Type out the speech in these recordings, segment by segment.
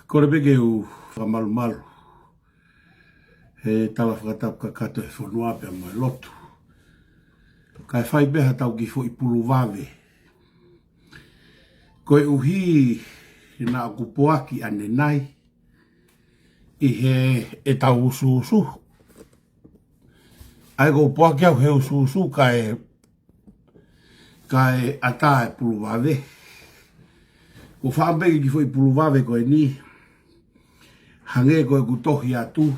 Ko re peke u whamalumalu. He tala whakatapu ka kato e whanua pia mai lotu. Kai whai beha tau ki fo i pulu wawe. Ko e uhi na aku poaki ane nai. I he e tau usu usu. Ai ko poaki au he usu usu kai ata e pulu wawe. Ko whaambegi ki fo i pulu wawe ko e ni. Hange ko e kutohi atu.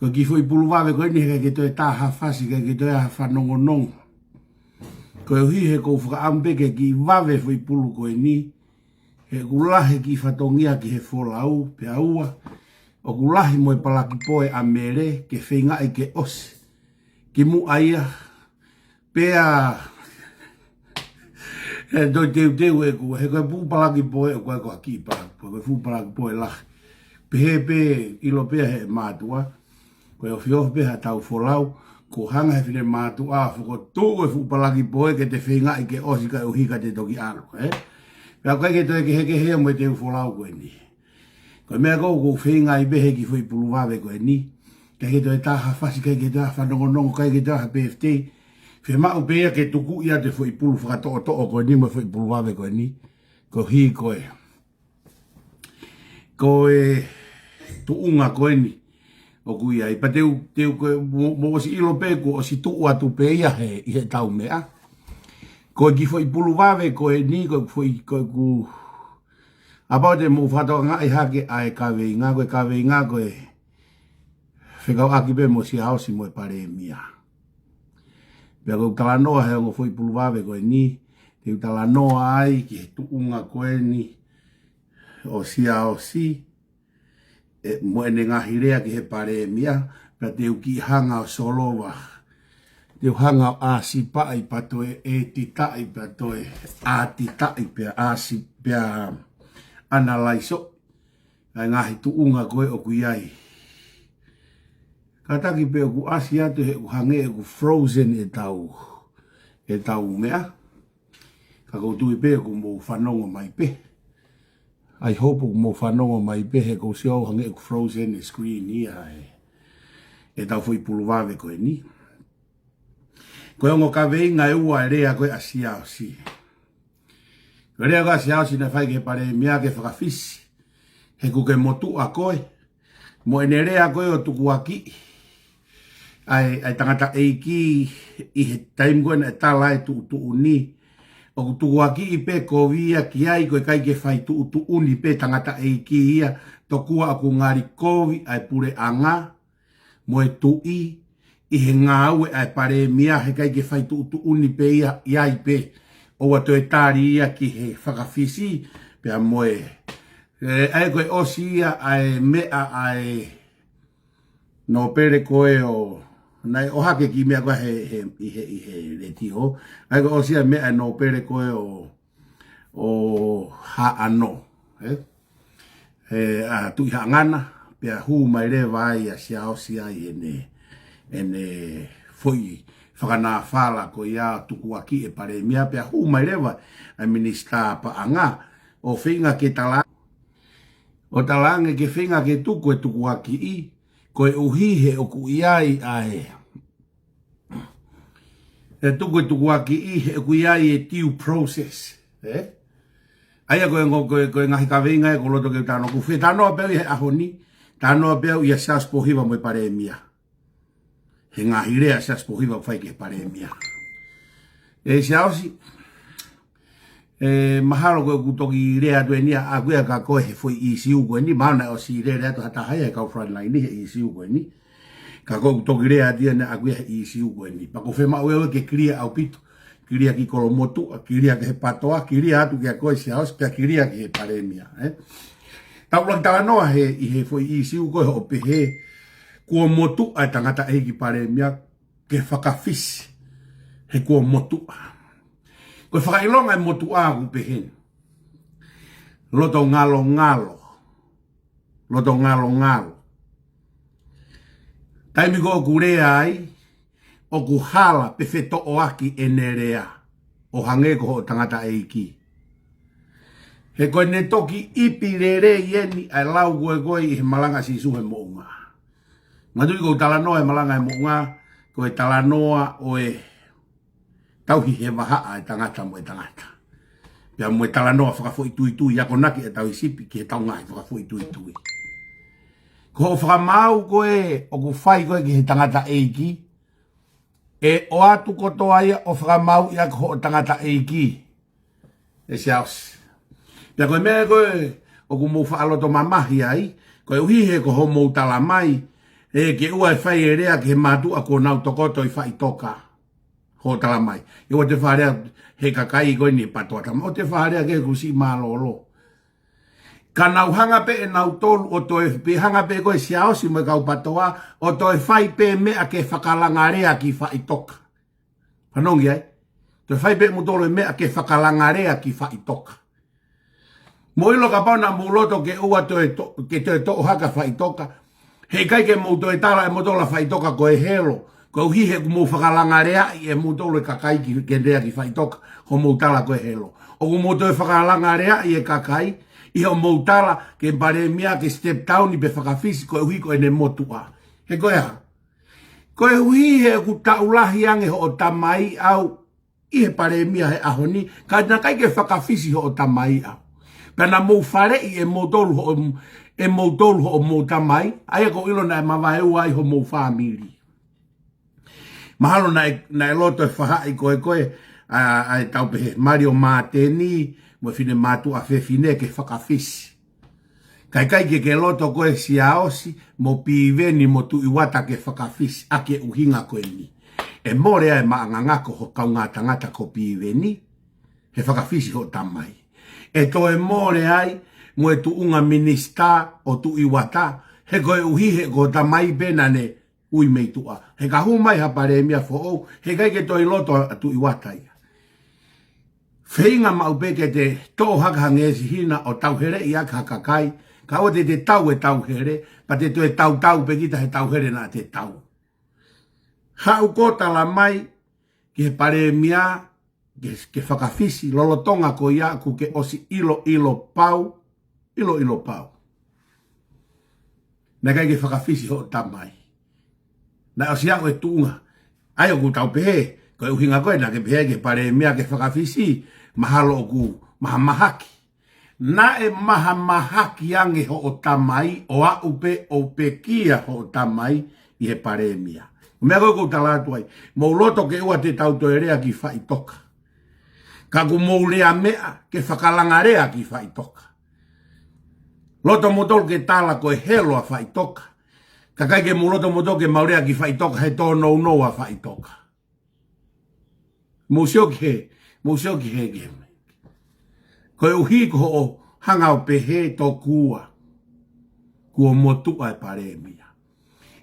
Ko ki fo i pulu wawe ko e ni heka ki toi taha fasi ka ki toi aha whanongo nongo. Ko e hui he ko whakaambege ki wawe fo i pulu ko e ni. He kulahe ki whatongia ki he wholau pe aua. O kulahi mo e palaki poe a mere ke whinga i ke osi. Ki mu aia pea he doi teu e kua he koe pūpalaki poe o koe koa ki palaki poe. Koe pūpalaki poe lahi. Pe ilo pea he mātua. Koe o whioh pea tau wholau. Ko hanga he whine mātua. Whako tō koe pūpalaki poe ke te whinga i ke osi ka uhika te toki alo. Pea koe ke toi ke heke hea mo e teu wholau koe ni. Koe mea kou ko whinga i behe ki whui pulu wawe koe ni. Kai ke toi taha whasi, kai ke toi whanongonongo, kai ke toi PFT. Whe mau pea ke tuku ia te whui pulu whakatoa toa koe ni mo whui pulu wawe koe ni. Ko hi koe. Koe tuunga koe ni. O kuia i pa teu koe mo osi ilo pe ko osi tuu atu pe ia he i he tau mea. Koe ki whui pulu wawe koe ni koe whui koe ku... Apau te mo whatoa ngai hake ai kawe ngā koe whekau aki pe mo si haosi mo e pare e mia. Pea koe tala noa he ongo whui pulu wawe koe ni. Te tala noa ai ki he tuunga koe ni. O si haosi. Mo ene ngahi rea ki he pare e mia. Pea te uki hanga o solowa. Te hanga o asi pai patoe e titai patoe. A titai pea asi pea... analaiso ai ngahi tuunga koe o kuiai. Kataki pe o ku asi atu he ku hange e ku frozen e tau mea. Ka koutui pe ku mo whanongo mai pe. Ai hopu ku mo whanongo mai pe he kou si au hange e ku frozen e screen ia e tau fui pulu wawe koe ni. Koe ongo ka veinga e ua e rea koe asi au si. Rea ka si hausi na whai ke pare mea ke whakawhisi. He kuke motu a koe. Mo ene rea koe o tuku aki. Ai tangata eiki i he time koe na e tala e tu uni. O tuku aki i pe kovia ki ai koe kai ke whai tu uni pe tangata eiki ia. Tokua aku ngari kovi ai pure anga. Mo e tui i he ngā ue ai pare mea he kai ke whai tu uni pe ia i pe. O ato e tari ia ki he whakawhisi, pia moe. Ai koe osi ia ai mea ai no pere koe o... Nai o hake ki mea koe he reti ho. Ai koe osi ia mea no pere koe o ha ano. Tui ha ngana, pia hu mai re vai a sia osi ai ene foi. Whakana whala ko ia tuku aki e pare mea pia hu mai rewa a minista pa anga o whinga ke talang. O talange ke whinga ke tuku e tuku aki i ko e uhihe o ku iai ai. E tuku e tuku aki i he ku iai e tiu process. Aia koe ngahi ka whinga e ko loto ke tano ku whi. Tanoa peu i he ahoni. Tanoa peu i a sias pohiwa mo e pare mea. He ngahi rea sias pohiwa whai ke pare mea. E si ausi, mahalo koe kutoki rea tue nia a kuea ka koe he fwoi i siu koe ni. Maana o si rea tu hata hai e kau frontline ni he i siu koe ni. Ka koe kutoki rea tia na a kuea he i siu koe ni. Pako whema uewe ke kiria au pito. Kiria ki kolomotu, kiria ke he patoa, kiria atu kia koe si ausi, kia kiria ki he pare mea. Taulang tawa noa he i he fwoi i siu koe o pehe. Kua motu ai tangata eiki pare mea ke whakawhisi he kua motu. Koe whakailonga e motu a kupehen. Loto ngalo ngalo. Loto ngalo ngalo. Taimi ko ku rea ai o ku hala pe wheto o aki e nerea. O hange ko o tangata eiki. He koe ne toki ipi rere ieni ai lau koe i he malanga si suhe mo unga. Matui ko talanoa e malanga e mo unga, koe talanoa o e tauhi he wahaa e tangata mo e tangata. Pia mo e talanoa whakafo i tui tui, ako naki e tau i sipi ki he tau ngai whakafo i tui tui. Ko o whakamau koe, o ku whai koe ki he tangata eiki, e o atu kotoa ia o whakamau ia ko o tangata eiki. E se aus. Pia koe mea koe, o ku mou whaaloto mamahi ai, koe uhihe ko ho mou tala mai, e ke ua e whai e rea ki he mātua ko nau tokoto i whai toka. Ho tala mai. I o te wharea he kakai koe ni patoa tama. O te wharea ke kusi mālolo. Ka nau hanga pe e nau tolu o toi pe hanga pe koe si aosi mo kau patoa, o toi whai pe mea ke whakalangarea ki whai toka. Whanongi ai? Toi whai pe mutolo e mea ke whakalangarea ki whai toka. Mo ilo ka pauna mo loto ke ua ke toi to haka whai toka. Hei kai ke mo toi tala e motola whai toka koe helo. Ko hihe ku mo whakalangarea i e mutolo e kakai ki rea ki whai toka. Ho mo tala koe helo. O ku mo toi whakalangarea i e kakai. I o mo tala ke pare mia ke step down i pe whakawhisi koe hui koe ne motua. He koe ha. Koe hui he ku taulahi ange ho o tamai au. I he pare mia he ahoni. Ka na kai ke whakawhisi ho o tamai au. Pena mou whare i e moutolu ho o mou tamai. Aia ko ilo na e mawaheu ai ho mou whamiri. Mahalo na e loto e whaha i koe ai taupehe. Mario Mateni, mo fine matu a whewhine ke whakawhisi. Kai ke loto koe si aosi, mo piveni mo tu iwata ke whakawhisi, ake uhinga koe ni. E morea e maangangako ho kaunga tangata ko piveni, he whakawhisi ho tamai. E to e more ai, mo e tu unga minista o tu iwata, he koe uhihe ko tamai pena ne ui mei tua. He ka humai ha pare mia fo ou, he kai ke to i loto a tu iwata ia. Whainga maupeke te tō haka ngesi hina o tauhere i aka kakai, ka o te tau e tauhere, pa te to e tau pe kita he tauhere na te tau. Hau kota la mai, ki he pare mia, ke whakawhisi, lolotonga ko ia ku ke osi ilo pau. Na kai ke whakawhisi ho tamai. Na osi ako e tuunga. Ai o ku tau pehe, ko e uhinga koe na ke pehe ke pare mia ke whakawhisi, mahalo o ku mahamahaki. Na e mahamahaki ange ho o tamai, o a upe o pekia ho o tamai, i he pare mia. Mea koe kou talatu ai, mou loto ke ua te tau toerea ki whai toka. Ka ku mou lea mea ke whakalangarea ki whai toka. Loto motol ke tala koe helo a whai toka. Ka kai ke mou loto motol ke maurea ki whai toka he tō nou a whai toka. Mousio ki he game. Koe uhi ko o hanga o pehe tō kua. Kua motua e pare mia.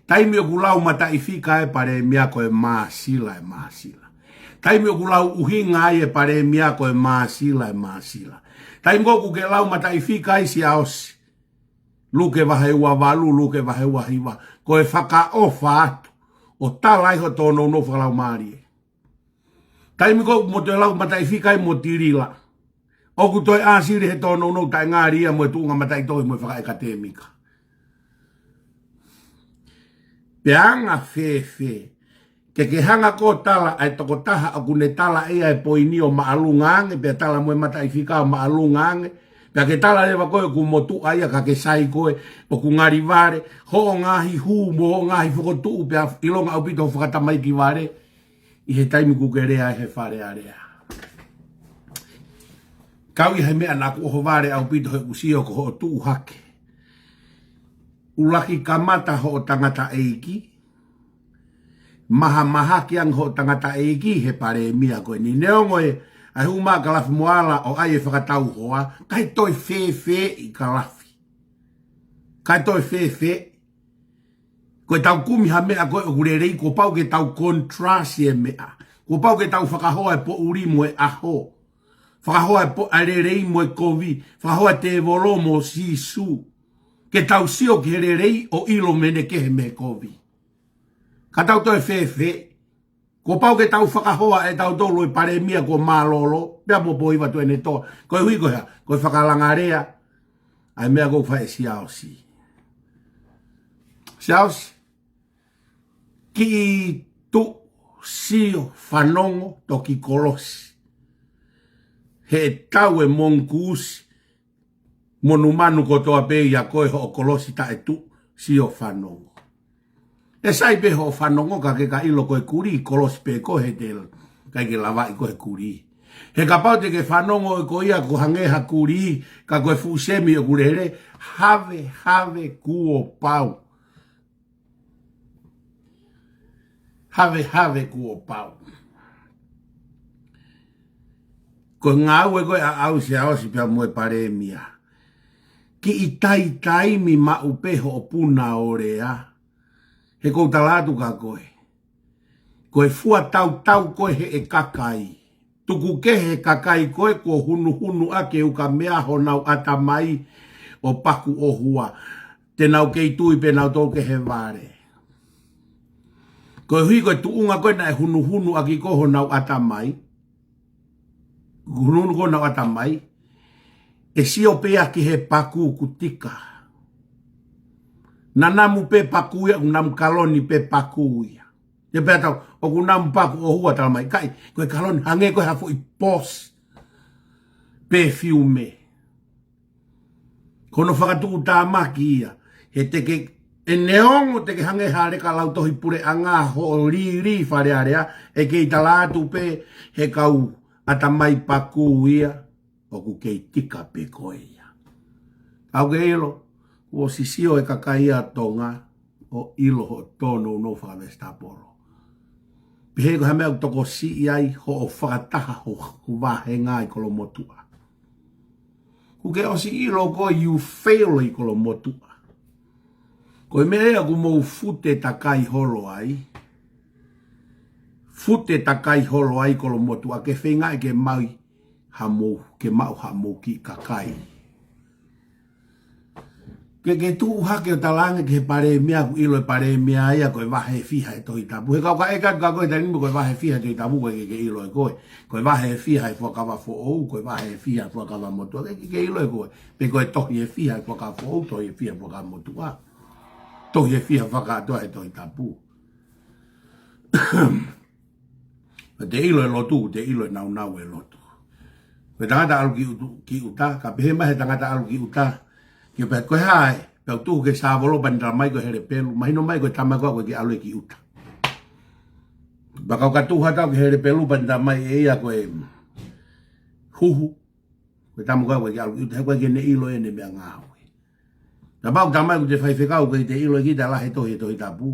Taimi o kulau mata i fika e pare mia koe maasila. Taimi o kulau uhinga e pare mia koe maasila. Taimi o kuke lau mata i fika i si aosi. Luke waheua walu, luke waheua hiwa. Koe whaka ofa atu. O tala iho tōno no whakalau maari. Taimi ko mo te lau mata i fika i mo tirila. O ku toi asiri he tōno no tai ngāria mo e tuunga mata i toi mo e whaka e katemika. Peanga fe. Ke hanga ko tala ai toko taha a kune tala ea e poini o maalungange. Pea tala mo e mata i fika o maalungange. Pea ke tala lewa koe ku motu aia ka ke sai koe o ku ngari vare. Ho ngahi huu mo ho ngahi whakotu pea ilonga au pito whakatamai ki vare. I he taimi ku ke rea he whare area. Kau i he mea naku oho vare au pito he kusio ko ho tuu hake. Ulaki kamata ho tangata eiki. Maha ki ang ho tangata eiki he pare mia koe ni neongo e ai huma kalafi moala o ai e whakatau hoa. Kai toi fe i kalafi. Kai toi fe. Koe tau kumi ha mea koe o kurerei ko pau ke tau kontrasi e mea. Ko pau ke tau whakahoa e po uri mo e aho. Whakahoa e po arerei mo e kovi. Whakahoa te volo mo sisu. Ke tau sio ki hererei o ilo mene ke he me kovi. Ka tau toi fe. Ko pau ke tau whakahoa e tau tolo e pare mia ko malolo. pia mo po iwa to ene to. Ko hui ko ha, ko whakalangarea. Ai mea go whae siaosi. Siaosi. Ki tu sio whanongo toki kolosi. He tau e monkuusi. Monumanu ko toa pe ia koe ho kolosi ta e tu sio whanongo. E sai pe ho whanongo ka ke ka ilo koe kuri kolosi pe ko he tel. Kai ke lawa i koe kuri. He ka pau te ke whanongo e ko ia ko hangeha kuri ka koe fusemi o kurere. Have kuo pau. Have kuo pau. Ko ngau e koe a au se au si pia moe pare mia. Ki i tai mi ma upeho o puna orea. He kou talatu ka koe. Koe fua tau koe he e kakai. Tuku ke he kakai koe ko hunu ake uka mea ho nau atamai o paku o hua. Te nau kei tui pe nau tōke he vare. Koe hui koe tuunga koe na e hunu aki koho nau atamai. Hunu koe nau atamai. E sio pea ki he paku kutika. Nanamu pe paku ia, unam kaloni pe paku ia. Te pea tau, o kunam paku o hua talamai. Kai, koe kaloni hange koe hafu i pos. Pe fiume. Kono whakatuku tā maki ia. He teke, e neongo teke hange hare ka lau tohi pure anga ho ri whare area. E kei talatu pe he kau atamai paku ia. O ku kei tika pe koe ia. Au ke ilo, o sisio e kakaia tonga, o ilo ho tono no whakavesta polo. Pehe ko hamea toko si iai ho o whakataha ho wahenga i kolo motua. Ku ke o si ilo ko you fail i kolo motua. Ko e mea ku mou fute takai holo ai. Fute takai holo ai kolo motua. Ke whenga e ke maui. Hamo, ke mau hamo ki kakai. Ke tu hake o talange ke pare mea ku ilo e pare mea ia koe wahe fiha e tohi tapu. He kau ka eka ka koe tanimu koe wahe fiha e tohi tapu koe ke ilo e koe. Koe wahe fiha e whakawa fo ou, koe wahe fiha e whakawa motua. Ke ilo e koe. Pe koe tohi e fiha e whakawa fo ou, tohi e fiha e whakawa motua. Tohi e fiha whakatoa e tohi tapu. Te ilo e lotu, te ilo e nau e lotu. Koe tangata alu ki uta, ka pehe mahe tangata alu ki uta, ki pehe koe hae, peo tuhu ke sāvolo bandara mai koe here pelu, mahino mai koe tamakoa koe ki alu ki uta. Bakau ka tuhu hatau ki here pelu bandara mai e ia koe huhu, koe tamakoa koe ki alu ki uta, he koe ki ne ilo e ne mea ngāwe. Na bau tamai koe te whaiwhekau koe te ilo e ki ta lahe tohi tohi tapu,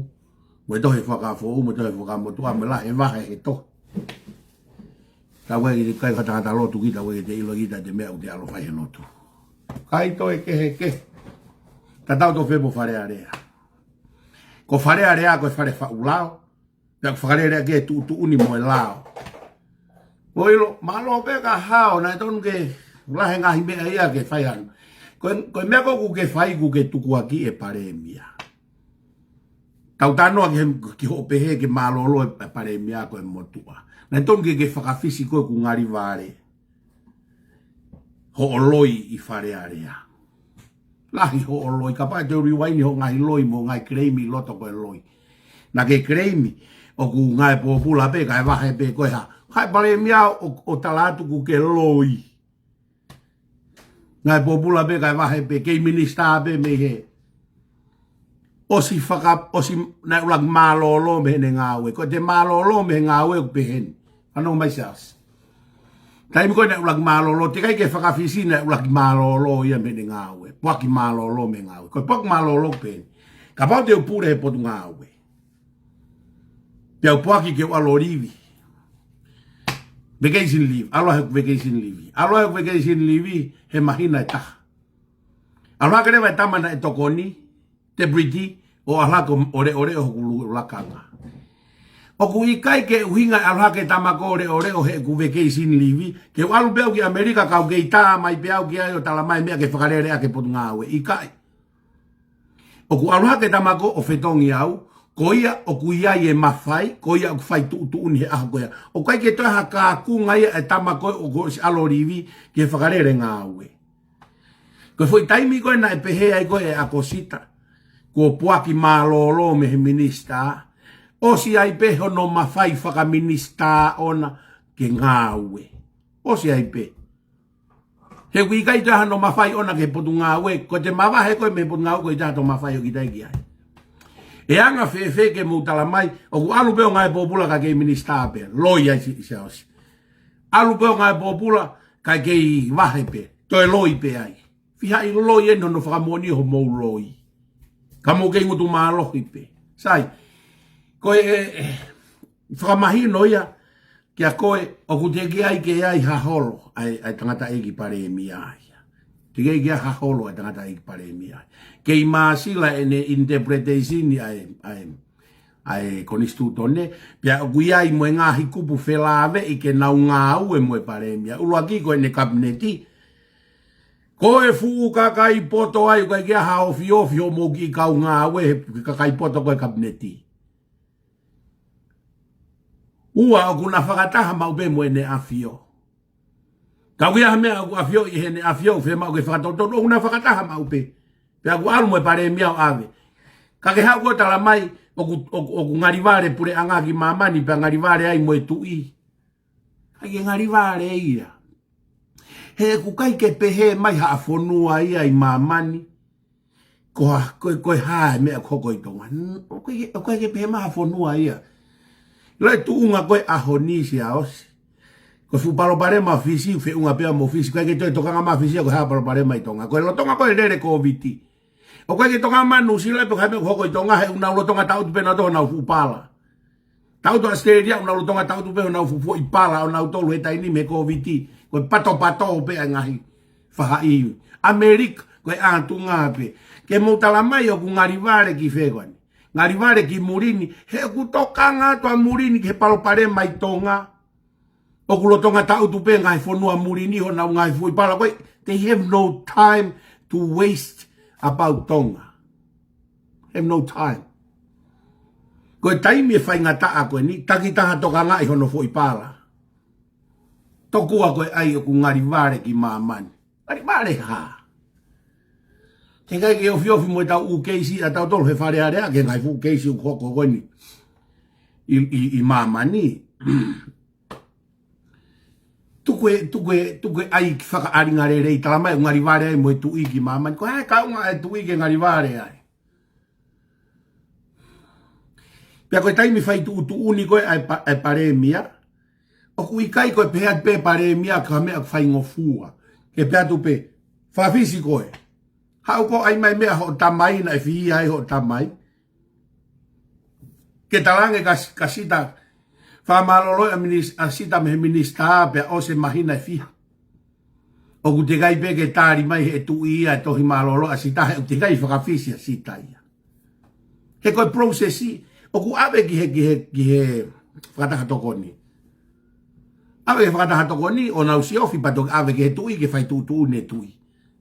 koe tohi whakafo mo tohi whakamotua, me lahe wahe he tohi. Ta wai ki kai kata lotu kita wai te ilo kita te mea te alo fai lotu. Kai to e ke ke. Ta tau to febo fare area. Ko fare area ko fare fa ulao. Ya fare area ke tu uni mo lao. Ko ilo malo pe ka hao na ton ke la henga hime ia ke fai an. Ko me ko ku ke fai ku ke tuku aki e pare mia. Tau tano ki ho pe ke malo lo e pare mia ko e motua. Na tonge ke whakawhisi koe ku ngari vare. Ho o loi i whare area. Lahi ho o loi. Ka pai te uri waini ho ngai loi mo ngai kreimi loto koe loi. Na ke kreimi o ku ngai popula pe kai wahe pe koe ha. Hai pare mia o talatu ku ke loi. Ngai popula pe kai wahe pe kei minista pe me he. O si na ulang malolo me ne ngawe. Ko te malolo me ngawe ku pehen. Ano mai sias. Taimi ko na ulang malolo. Te kai ke whakawhisi na ulang malolo ia me ne ngawe. Puaki malolo me ngawe. Ko puaki malolo pen. Ka pau te upure he potu ngawe. Pia puaki ke ualorivi. Vacation leave. Aloha he vacation leave. Aloha he vacation leave he mahina e taha. Aloha ke rewa e tamana e tokoni. Te briti. O alako ore o hukulu lakanga. O ku ikai ke uhinga alhake tamako ore o he ku vacation leave. Ke walu beau ki Amerika kau ke ita mai beau ki ayo talamai mea ke whakarerea ke potu ngāwe. Ikai. O ku alhake tamako o whetongi au. Koia o kuia e mawhai, koia o whai tuuni he aho koia. O kai ke toha ka kunga ia e tama koe o ko si alorivi ke whakarere ngā ue. Koe foi taimi koe na e pehe ai koe e akosita. Ko puaki mālolo me he minista. O si ai pehe no mawhai whakaminista ona ke ngā ue. O si ai pehe. He kui kai taha no mawhai ona ke potu ngā ue. Ko te mawahe koe me potu ngā ue koe taha to mawhai o ki taiki ai. E anga fe ke mutala mai, o ku alu peo ngai popula ka kei minista pe, loi ai si osi. Alu peo ngai popula ka kei wahe pe, to e loi pe ai. Fiha i loi eno no whakamoni ho mou loi. Ka mo kei ngutu maa lohi pe. Sai, koe whakamahi noia, kia koe, o ku te ki ai ke ai haholo, ai tangata eki pare e mi ai. Tige kia haholo ai tangata eki pare e mi ai. Kei maasila ene interpretation ai konistu tone pia guiai mo nga hikupu felave i ke nau ngā ue mo e paremia ulua kiko ene kabineti ko e fuu kakai poto ai kai kia hao fio mo ki kau ngā ue kakai poto ko e kabineti ua o kuna whakataha maupe mo ene afio kau kia hamea o afio i hene afio fe mau ke whakatoto una whakataha maupe pea ku alu mo e pare miao ave. Ka ke hau kota la mai o ku ngarivare pure anga ki mamani pea ngarivare ai mo e tui. Ka ke ngarivare ia. He ku kai ke pehe mai haa whonua ia i mamani. Koe hae mea koko i tonga. O kai ke pehe mai haa whonua ia. Lai tu unga koe ahonisi a osi. Koe fu palo pare ma fisi, fe unga pea mo fisi. Koe ke toi tokanga ma fisi, koe haa palo pare ma i tonga. Koe lo tonga koe rere COVID. O koe ke tonga manu sila pe kame hoko i tonga he una ulo tonga tau tupe na toa na upala. Tau to Australia una ulo tonga tau tupe na ufufu i pala o na utolu he taini me COVID. Koe pato pe a ngahi whaha iu. Amerika koe antu ngā pe. Ke moutala mai o ku ngarivare ki whekoani. Ngarivare ki murini. He ku toka ngā toa murini ke palo pare mai tonga. O ku lo tonga tau tupe ngahi whonua murini ho na ngahi fui pala. Koe they have no time to waste about tonga. Have no time. Koe taimi e whai ngata a koe ni, taki taha toka ngai hono fo i pala. Tokua koe ai o ku ngarivare ki mamani. Ngarivare ha. Te kai ke ofiofi mo e tau u keisi a tau tolu he whare area, ke ngai fu keisi u koko koe ni. I mamani. Tukue ai ki whakaaringare rei talamai o ngarivare ai mo e tui ki mamani. Ko hei kaunga e tui ki ngarivare ai. Pea koe taimi whai tu uni koe ai paremia. O kui kai koe pehea pe paremia ka mea whai ngofua. Ke pea tu pe whawhisi koe. Hau ko ai mai mea ho tamai na e whihi ai ho tamai. Ke talange ka sita whamalolo a sita me minista pea o se mahina e whiha. O ku te gai pe ke tāri mai he tu ia e tohi malolo a sita he o te gai whakawhisi a sita ia. He koe processi o ku awe ki he whakataha tokoni. Awe ke whakataha tokoni o nau si ofi pato awe ke he tui ke whai tu ne tui.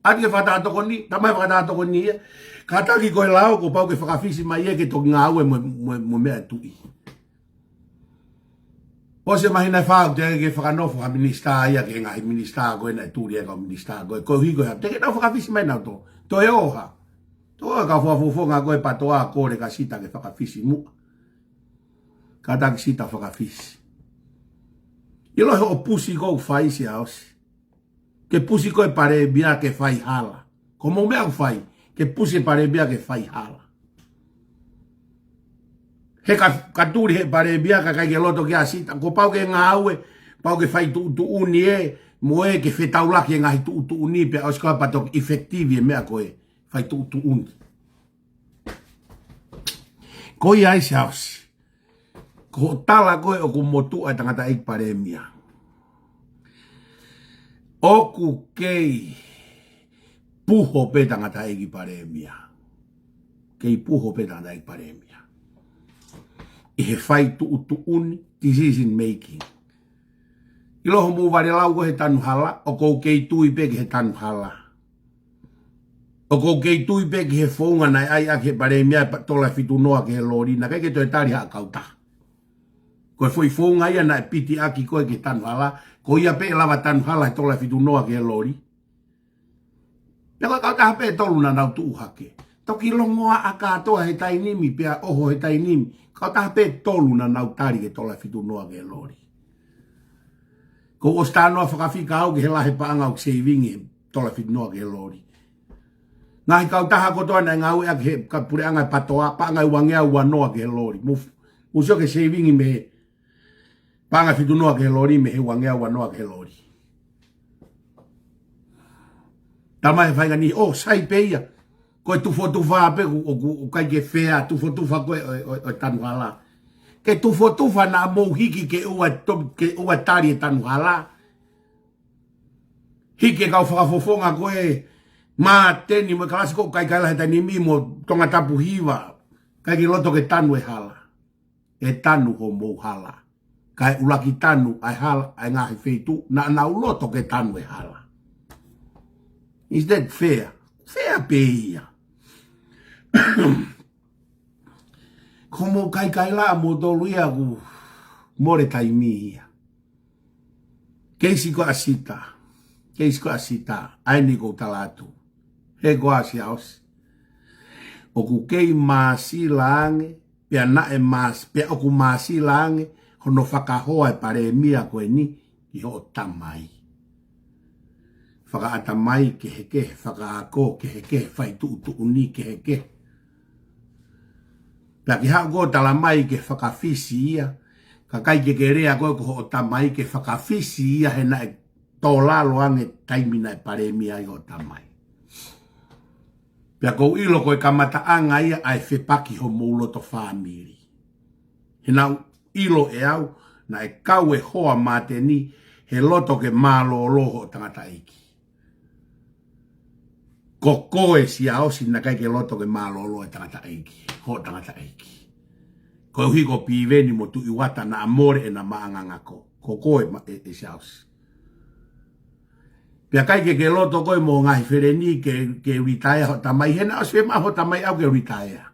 Ati ke whakataha tokoni, tamai whakataha tokoni ia. Kataki koe lao ko pau ke whakawhisi mai ia ke toki ngā ue mo mea tui. O se mahina whau te ke whakanofo ha minista ia ke ngahi minista koe na tūri e ka minista koe. Koe hui koe ha, te ke nau whakawhisi mai nau to. To e oha. To e ka whawhawhonga koe patoa kore ka sita ke whakawhisi mua. Kata ki sita whakawhisi. Ilo he o pusi kou whai si aosi. Ke pusi koe pare bia ke whai hala. Ko mou mea whai, ke pusi pare bia ke whai hala. He ka tūri he pare bia ka kai ke loto ki a sita. Ko pau ke ngā aue, pau ke whai tu uni e, mo e ke whetaulaki e ngahi tu uni pe au skoa patok efektivi e mea koe whai tu uni. Koi ai se ausi. Ko tala koe o ku motu ai tangata ik pare mia. Oku kei puho pe tangata ik pare mia. Kei puho pe tangata ik pare mia. I he whai tu uni decision making. I loho mu ware lau ko he tanu hala, o kou kei tui pe ke he tanu hala. O ko ke tui pe ki he fonga na ai ake pare mea tola fitu noa ke he lori na kai ke toi tari ha kauta. Ko foi fonga ia na piti aki koe ke tanu hala. Ko ia pe lava tanu hala tola fitu noa ke he lori. Pea koe kauta hape tolu na nau tuu hake. Toki longoa a katoa he tainimi pea oho he tainimi. Kauta hape tolu na nau tari ke tola fitu noa ke he lori. Ko o stanoa whakawhika au ke he lahe paanga o saving tola fitu noa ke he lori. Ngai kau taha kotoa na ngau e ke ka pure anga patoa pa ngai wangea wanoa ke lori mu sio ke saving me pa nga fitu noa ke lori me he wangea wanoa ke lori tama e fai ngani oh sai peia ko tu fotu fa pe o kai ke fea tu fotu fa ko o tanu hala ke tu fotu fa na mo hiki ke o top ke o tari tanu hala hiki ka fa fofonga ko e ma teni mo klasiko kai la tani mi mo tonga tapu hiva kai ki loto ke tanu e hala e tanu ho mo hala kai ulaki tanu ai hala ai ngahi feitu na uloto ke tanu e hala is that fair peia como kai la mo doluia ku more taimia keisi ko asita ai ni ko talatu he goa si aus. O ku kei maasi lange, pia na e maasi, pia o ku maasi lange, hono whakahoa e pare mia koe ni, i ho tamai. Whaka atamai ke heke, whaka ako ke heke, whai tu uni ke heke. Pia ki hao go talamai ke whakawhisi ia, ka kai ke rea koe ko ho tamai ke whakawhisi ia, he na e tō lalo ange taimina e pare mia i ho tamai. Pea kou ilo koe kamata anga ia ai whepaki ho moulo to whamiri. He nau ilo e au na e kau e hoa mate ni he loto ke malo loho tangata iki. Ko koe si a osi na kai ke loto ke malo loho tangata iki. Ho tangata iki. Ko hui ko piveni mo tu iwata na amore e na maanganga ko. Ko koe e si a osi. Pia kai ke loto koe mo ngai whereni ke ritaya ho tamai. Hena o swema ho tamai au ke ritaya.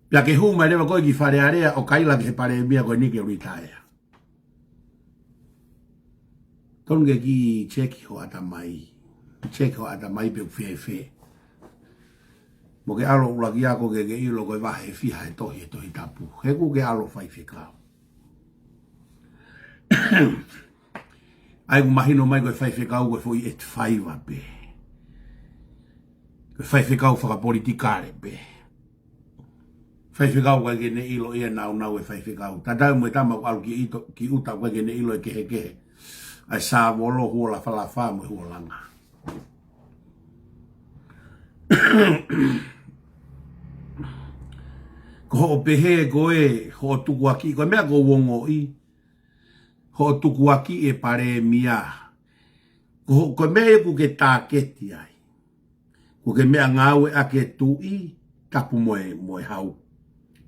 Pia ke huma rewa koe ki wharearea o kaila ke he pare mia koe ni ke ritaya. Tonge ki cheki ho atamai. Cheki ho atamai pe uwhewhe. Mo ke alo ulaki ako ke ilo koe wahe fiha e tohi tapu. He ku ke alo whai whikao. Ai ku mahino mai koe whai whikau koe fui et whaiwa pe. Koe whai whikau whakapolitikare pe. Whai whikau koe kene ilo ia nau e whai whikau. Tatau mo e tamau alu ki uta koe kene ilo e kehe. Ai sa wolo huola whalafa mo huolanga. Ko ho pehe koe ho tukuaki koe mea ko wongo i. Ho tukuaki e pare mia. Ko mea ku ke tāketi ai. Ko ke mea ngāwe ake tui tapu moe hau.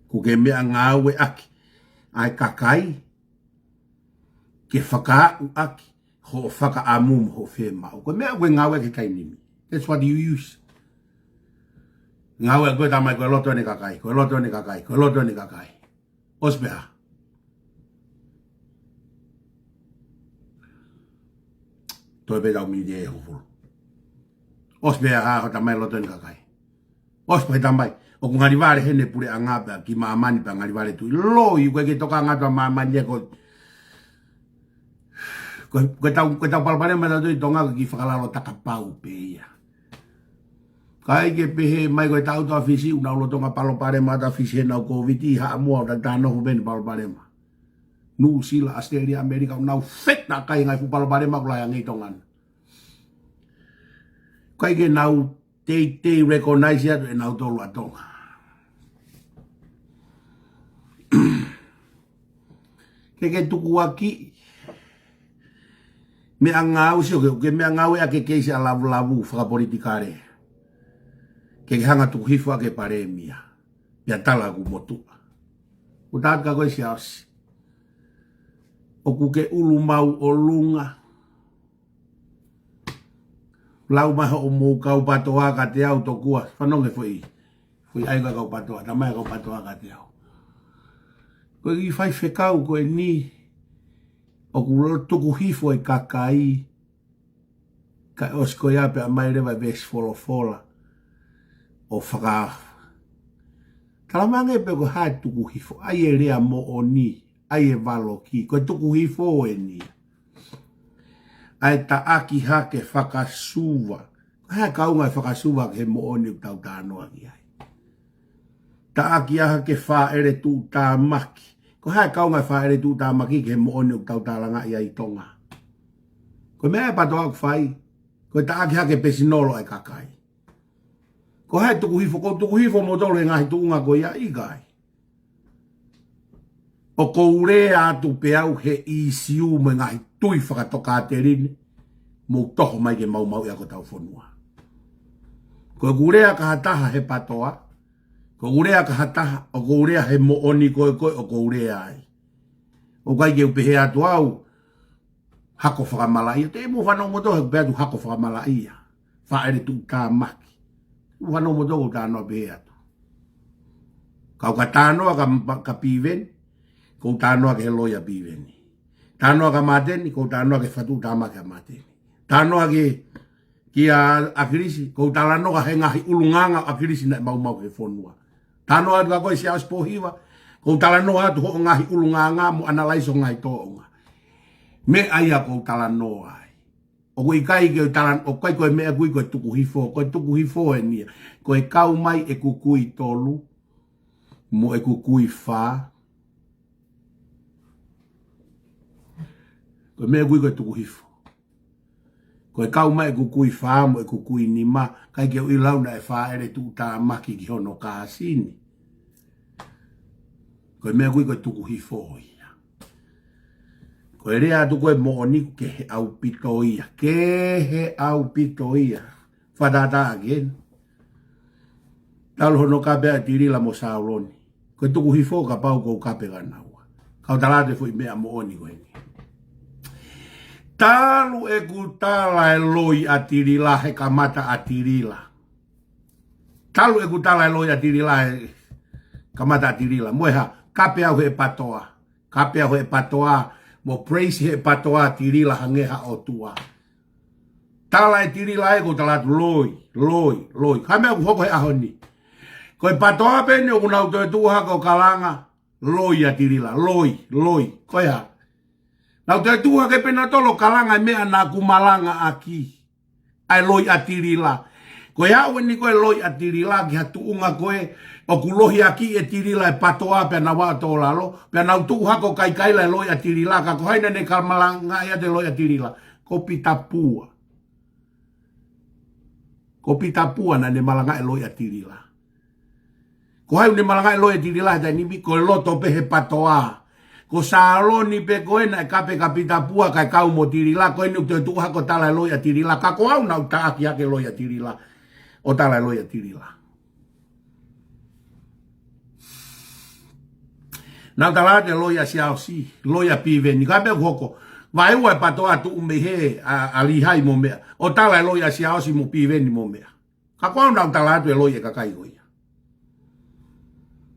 Ko ke mea ngāwe ake ai kakai. Ke whakaau ake. Ho whakaamum ho whemau. Ko mea koe ngāwe ke kainimi. That's what you use. Ngāwe koe tamai koe loto ni kakai. Koe loto ni kakai. Koe loto ni kakai. Ospea. Toi peta umi de hufulu. Ospea ha ho tamai loto ni kakai. Ospea tamai. O ku ngarivare hene pure angapa ki maamani pa ngarivare tu. Loi koe ke toka ngata maamani ko. Koe tau palpare mata tui tonga ki whakalalo takapau pe ia. Kai ke pehe mai koe tau toa fisi una ulo tonga palpare mata fisi nau COVID ha mua o tano hubeni palpare ma. New Zealand, Australia, Amerika, unau fet na kai ngai fu palpare ma kula yang itongan. Kai ke nau te recognize ya e nau tolu atonga. Ke tuku aki me angau sio ke me angau ya ke keisi alavu whakapolitikare. Ke hanga tuku hifua ke pare mia. Pia tala ku motu. Utaka koe si ausi. O ku ke ulu mau o lunga. lau maho o mou kau patoa ka te au to kua. Whanonge fui. Fui ai kau patoa. Ta mai kau patoa ka te au. Koe ki whai whekau koe ni. O ku tuku hifo e kakai. Ka osko ia pe a mai rewa ves fola. O whaka. Kalamange pe ko hai tuku hifo. Ai e rea mo o ni. Ai e valo ki. Koe tuku hifo e ni. Ai ta aki hake whakasuwa. Hai kaunga e whakasuwa ke mo o ni tau tānoa ki ai. Ta aki hake wha ere tū tā maki. Ko hai kaunga e wha ere tū tā maki ke mo o ni tau tālanga i ai tonga. Ko mea e patoa ku whai. Ko ta aki hake pesinolo ai kakai. Ko hai tuku hifo mo tolo e ngahi tuunga ko ia i gai. O ko urea atu pe au he isiu me ngahi tui whakatoka te rini. Mo toho mai ke mau ia ko tau whanua. Ko urea ka hataha he patoa. Ko urea ka hataha. O ko urea he mo oni koe o ko urea ai. O kai ke upehe atu au. Hako whakamalaia. Te mo whanau mo toho he kupe atu hako whakamalaia. Whaere tu tā maki. Whanau mo toho tānoa pehe atu. Kau ka tānoa ka pīveni. Ko tānoa ke loia pīveni. Tānoa ka mateni, ko tānoa ke whatu tāma ke mateni. Tānoa ki a akirisi, ko tālanoa he ngahi ulunganga akirisi na mau ke whonua. Tānoa ka koe si aus pohiwa, ko tālanoa atu ho ngahi ulunganga mo analaiso ngai toonga. Me aia ko tālanoa ai. O koe kai ke tālan, o kai koe mea kui koe tuku hifo e nia. Koe kau mai e kukui tolu, mo e kukui wha, koe mea kui koe tuku hifo. Koe kau mai e kukui whaamo e kukui nima. Kai ke ui launa e wha ere tu tā maki ki hono kāsini. Koe mea kui koe tuku hifo ia. Koe rea atu koe mooniku ke he au pito ia. Ke he au pito ia. Whatata again. Tau hono kapea tirila mo sauroni. Koe tuku hifo ka pau kou kapega naua. Kau talate fui mea mooniku heni. Talu e kutala e loi atirila he kamata atirila. Talu e kutala e loi atirila he kamata atirila. Moeha, kape au he patoa. Kape au he patoa. Mo praise he patoa atirila hangeha o tua. Tala e tirila e kutala tu loi. Kame au hoko he ahoni. Koe patoa pene o kunau toe tuha ko kalanga. Loi atirila. Loi. Koe ha. Nau te tuha ke pena tolo kalanga mea na kumalanga aki. Ai loi atirila. Koe hawe ni koe loi atirila ki hatu unga koe. O kulohi aki e tirila e patoa pia na wato lalo. Pia nau tuha ko kaikaila e loi atirila. Ka kohaina ne kalmalanga ia te loi atirila. Ko pitapua. Ko pitapua na ne malanga e loi atirila. Ko hai ne malanga e loi atirila. Hata nimi koe loto pehe patoa. Ko saloni pe koe na kape kapita pua kai kau mo tirila koe nuk te tuha ko tala loia tirila ka ko au na uta aki ake loia tirila o tala loia tirila. Na tala te loia siao si loia pive ni kape hoko vai ua patoa tu umehe ali hai mo mea o tala loia siao si mo pive ni mo mea ka ko au na tala te loia ka kai loia.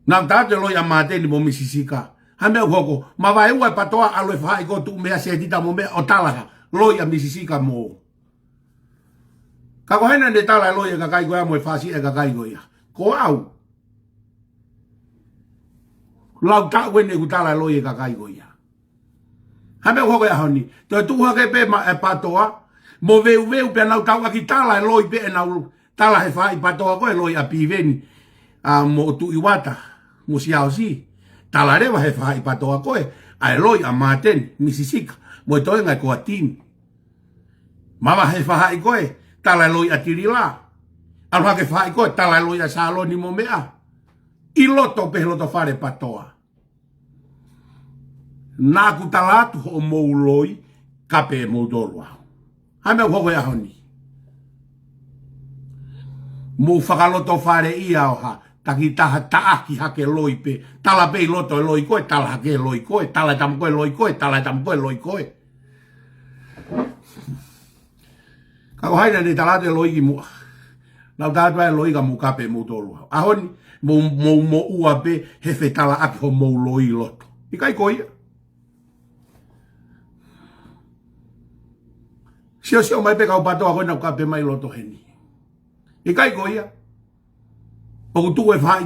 Na tala te loia mate ni mo misisika. Hame hoko, ma vai ua patoa aloe whai ko tu mea se tita mo mea o talaha, loia misisika mo. Ka ko hena ne tala loia ka kai goia mo e whasi e ka kai goia. Ko au. Lau ta wene ku tala loia ka kai goia. Hame hoko ya honi, to tuha ke pe ma e patoa, mo veu pe nau tau aki tala loi pe e nau tala he whai patoa koe loia piveni, mo tu iwata, mo siao si. Tala rewa he whai patoa koe, ai loi a maten, misisika, mo toi ngai koa tini. Mawa he whai koe, tala loi a tirila. Alwa ke whai koe, tala loi a saloni mo mea. I loto pe loto whare patoa. Nā ku talatu ho mou loi, kape mou dolua. Hame hoko e ahoni. Mou whakaloto whare ia o ha. Taki taha taaki hake loi pe. Tala pei loto e loi koe, tala hake loi koe. Tala tam koe loi koe, tala tam koe loi koe. Kako haina ni talate loiki mua. Nau tātua e loika mu kape mu tolua. Ahoni, mo ua pe hefe tala aki ho mo loi loto. Ikai koia. Sio mai pe kau patoa koe nau kape mai loto heni. Ikai koia. O tu e wha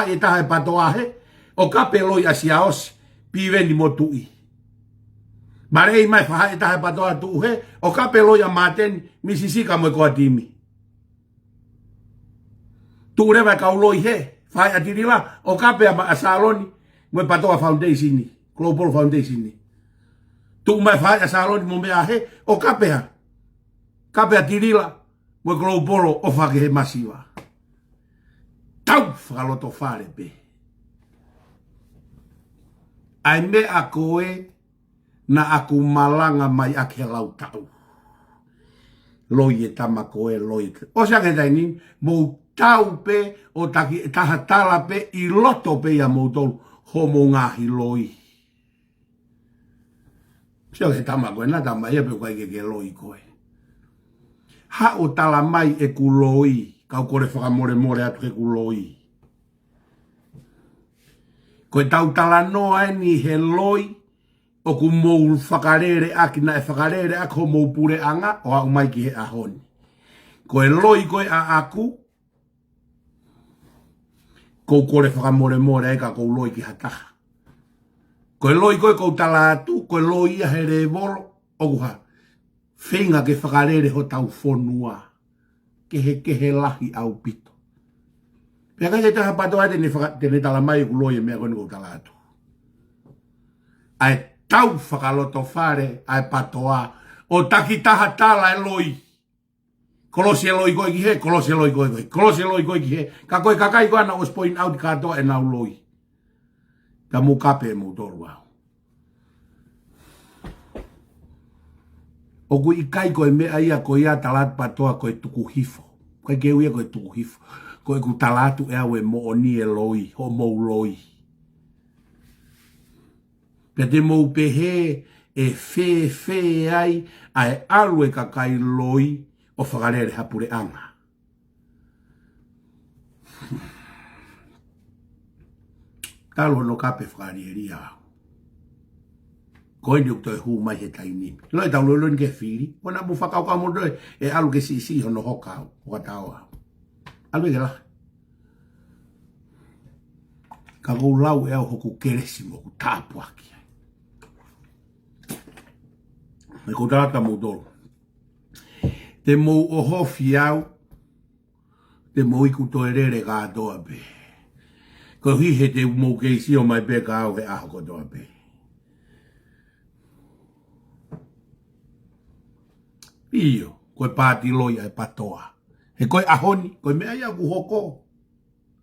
e taha e patoa he. O kape loi asia osi. Piveni mo tui. Marei mai wha e taha e patoa tu he. O kape loi a mateni. Misisika mo e koa timi. Tu rewa kau loi he. Wha e atirila. O kape a saloni. Mo e patoa foundation ni. Global Foundation ni. Tu mai wha e saloni mo mea he. O kape ha. Kape atirila. Mo e global o whake he masiwa. Tau whakaloto whare pe. Ai me a koe na aku malanga mai ake lau tau. Loi e tama koe loi. O sa ke taini, mou tau pe o taha tala pe i loto pe ia mou tolu homo ngahi loi. Sa ke tama koe na tama ia pe kai ke loi koe. Ha o tala mai e ku loi. Kau kore whakamore atu ke ku loi. Koe tau tala noa e ni he loi o ku mou whakarere aki na e whakarere aki ho mou pure anga o au mai ki he ahoni. Koe loi koe a aku kou kore whakamore e ka kou loi ki hataha. Koe loi koe kou tala atu, koe loi a he re volo o kuha. Whinga ke whakarere ho tau whonua. Kehe lahi au pito. Pea kai te taha patoa tene tala mai ku loi e mea koe ni kou tala atu. Ai tau whakaloto whare ai patoa o taki taha tala e loi. Kolosi e loi koe ki he, kolosi e loi koe koe, kolosi e loi koe ki he. Ka koe kakai koe ana os point out katoa e nau loi. Ka mu kape e mu toru au. O kui ikai koe mea ia koe ia talat patoa koe tuku hifo. Koe keu ia koe tuku hifo. Koe ku talatu e au e mo oni e loi, ho mou loi. Pea te mou pehe e fe ai ai alu e kakai loi o whakarere hapure anga. Talo no kape whakarieri au. Koe ni ukto e hu mai he tainimi. Loi tau lolo ni ke whiri. Wana mu whakau ka mondo e alu ke si hono hokau. Wakatau au. Alu e ke lahi. Ka kou lau e au hoku keresi mo ku tāpu aki. Me kou tāka mou tolo. Te mou ohofi au. Te mou iku toerere kātoa pe. Ko hihe te mou keisi o mai pe ka au he aho kotoa pe. Iyo, koe pāti loia e patoa. He koe ahoni, koe mea ia ku hoko.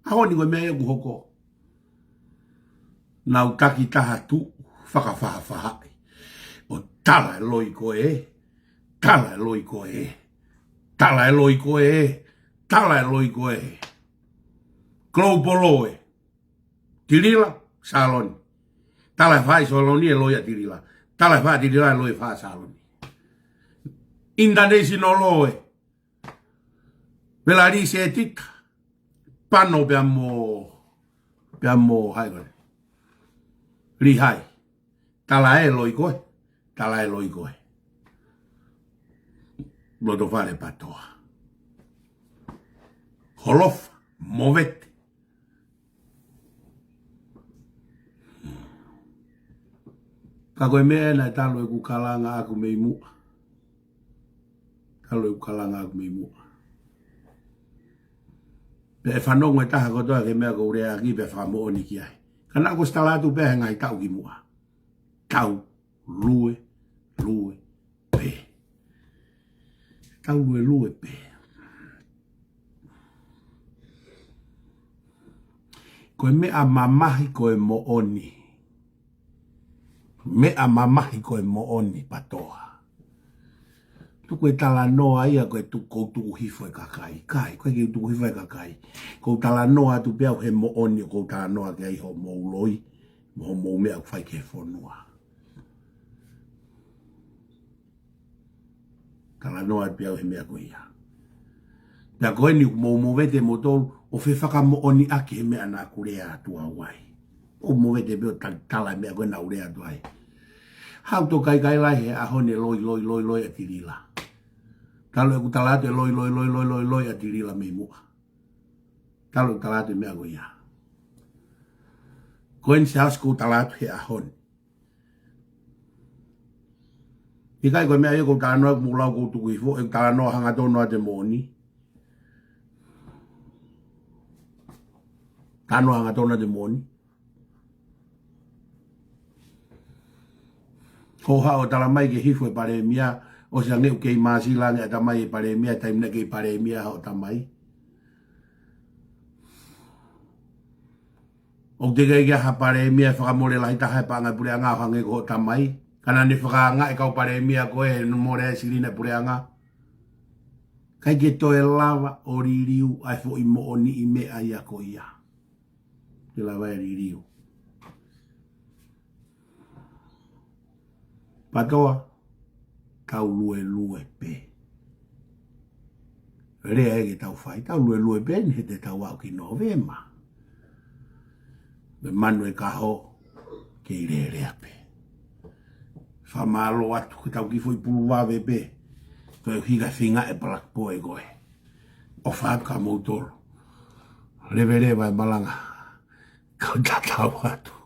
Ahoni koe mea ia ku hoko. Nau taki taha tu, whakawhahai. O tala e loi koe e. Tala e loi koe e. Tala e loi koe e. Tala e loi koe e. Klopoloe. Tirila, saloni. Tala e whai saloni e loia tirila. Tala e whai tirila e loi whai saloni. Indanesi no loe. Velari se tika. Pano pia mo haigone. Rihai. Tala e loi koe. Tala e loi koe. Loto fare patoa. Holofa. Movete. Ka koe mea na talo e kukalanga aku mei mua. Talo e kukalanga aku mei mua. Pe e whanongo e taha kotoa ke mea ko urea ki pe whamo oni ki ai. Kana ko stalatu pe ngai tau ki mua. Tau, lue, pe. Tau lue, pe. Koe mea mamahi koe mo oni. Mea mamahi koe mo oni patoa. Tuku e tala noa ia koe tuku hifo e kakai. Kai, koe ki tuku hifo e kakai. Kou tala noa tu peau he mo oni o kou tala noa ke aiho mou loi. Mo mou mea kwhai ke whonua. Tala noa pia o he mea koe ia. Pia koe ni mo vete mo tolu, o fe whaka mo oni ake he mea nā kurea atua wai. O mo vete pio tala mea koe na urea atua ai. Hau to kai lai he ahone loi atirila. Talo e ku talate loi atirila me mua. Talo talate mea koe ia. Koen se asku talate he ahone. Ika ko mea ko tanoa mo lau ko tuku ifo e tanoa hanga tono te moni. Tanoa hanga tono te moni. Ko ha o tala mai ke hifo e pare mia o se ngeu ke masi langa ta mai e pare mia tai na ke pare mia o ta mai. O te ke ha pare mia fa mo le lai ta ha pa nga pure nga hanga ko ta mai. Kana ni whakaanga e kau pare mia koe no more sirina pureanga. Kai ke toe lava o ririu ai fo i mo oni i me ai a ko ia. Te lava e ririu. Patoa, tau lue pe. Rea e ke tau whai, tau lue pe ni he te tau au ki novema. Me manu e kaho ke i rea pe. Whamalo atu ki tau ki fui pulu wawe pe. Toi higa whinga e palak po e goe. O whaat ka mautoro. Rewe e malanga. Kau tatau atu.